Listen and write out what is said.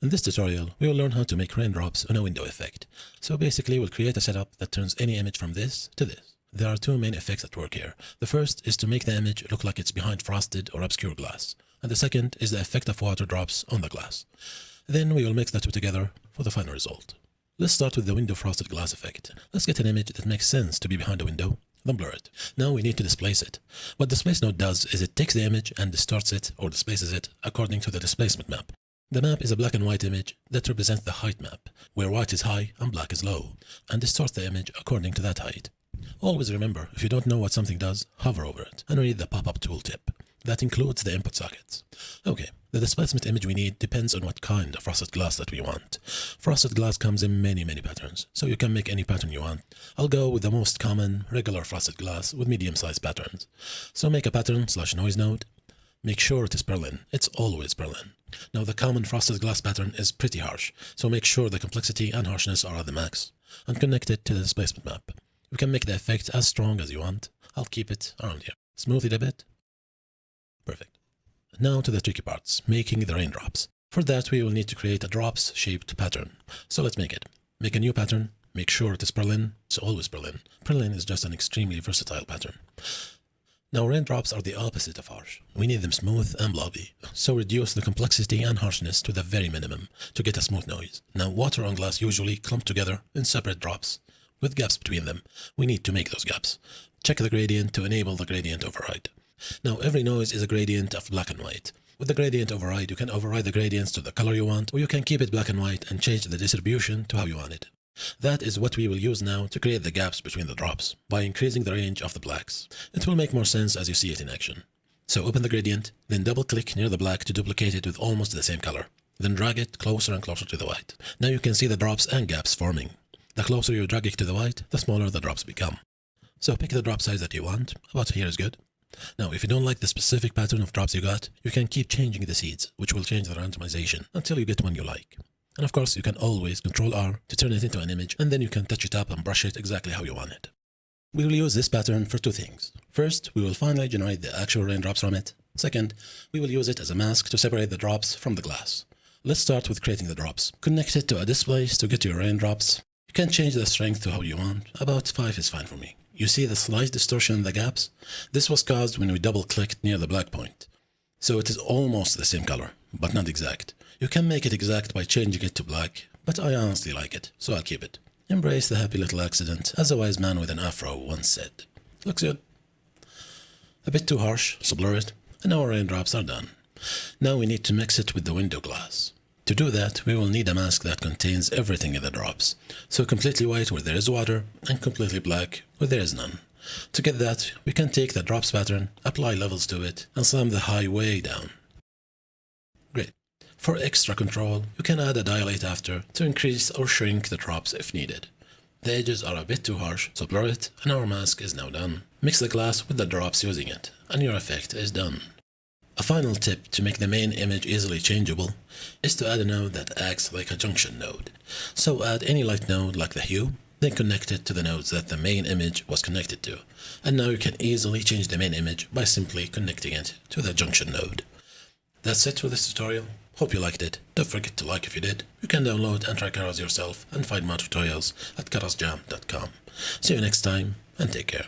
In this tutorial, we will learn how to make raindrops on a window effect. So basically, we'll create a setup that turns any image from this to this. There are two main effects at work here. The first is to make the image look like it's behind frosted or obscure glass. And the second is the effect of water drops on the glass. Then we will mix the two together for the final result. Let's start with the window frosted glass effect. Let's get an image that makes sense to be behind a window, then blur it. Now we need to displace it. What Displace Node does is it takes the image and distorts it or displaces it according to the displacement map. The map is a black and white image that represents the height map, where white is high and black is low, and distorts the image according to that height. Always remember, if you don't know what something does, hover over it and read the pop-up tooltip. That includes the input sockets. Okay, the displacement image we need depends on what kind of frosted glass that we want. Frosted glass comes in many patterns, so you can make any pattern you want. I'll go with the most common, regular frosted glass with medium-sized patterns. So make a pattern/noise node. Make sure it is Berlin. It's always Berlin. Now the common frosted glass pattern is pretty harsh, so make sure the complexity and harshness are at the max, and connect it to the displacement map. You can make the effect as strong as you want. I'll keep it around here. Smooth it a bit. Perfect. Now to the tricky parts, making the raindrops. For that we will need to create a drops-shaped pattern. So let's make it. Make a new pattern. Make sure it is Berlin. It's always Berlin. Berlin is just an extremely versatile pattern. Now raindrops are the opposite of harsh. We need them smooth and blobby. So reduce the complexity and harshness to the very minimum to get a smooth noise. Now water on glass usually clump together in separate drops with gaps between them. We need to make those gaps. Check the gradient to enable the gradient override. Now every noise is a gradient of black and white. With the gradient override, you can override the gradients to the color you want, or you can keep it black and white and change the distribution to how you want it. That is what we will use now to create the gaps between the drops, by increasing the range of the blacks. It will make more sense as you see it in action. So open the gradient, then double-click near the black to duplicate it with almost the same color. Then drag it closer and closer to the white. Now you can see the drops and gaps forming. The closer you drag it to the white, the smaller the drops become. So pick the drop size that you want. About here is good. Now, if you don't like the specific pattern of drops you got, you can keep changing the seeds, which will change the randomization until you get one you like. And of course, you can always Ctrl-R to turn it into an image, and then you can touch it up and brush it exactly how you want it. We will use this pattern for two things. First, we will finally generate the actual raindrops from it. Second, we will use it as a mask to separate the drops from the glass. Let's start with creating the drops. Connect it to a displace to get your raindrops. You can change the strength to how you want. About 5 is fine for me. You see the slight distortion in the gaps? This was caused when we double-clicked near the black point. So it is almost the same color, but not exact. You can make it exact by changing it to black, but I honestly like it, so I'll keep it. Embrace the happy little accident, as a wise man with an afro once said. Looks good. A bit too harsh, so blur it, and our raindrops are done. Now we need to mix it with the window glass. To do that, we will need a mask that contains everything in the drops. So completely white where there is water, and completely black where there is none. To get that, we can take the drops pattern, apply levels to it, and slam the high way down. Great. For extra control, you can add a dilate after to increase or shrink the drops if needed. The edges are a bit too harsh, so blur it, and our mask is now done. Mix the glass with the drops using it, and your effect is done. A final tip to make the main image easily changeable is to add a node that acts like a junction node. So add any light node like the hue, then connect it to the nodes that the main image was connected to. And now you can easily change the main image by simply connecting it to the junction node. That's it for this tutorial. Hope you liked it. Don't forget to like if you did. You can download and try Keras yourself and find more tutorials at kerasjam.com. See you next time and take care.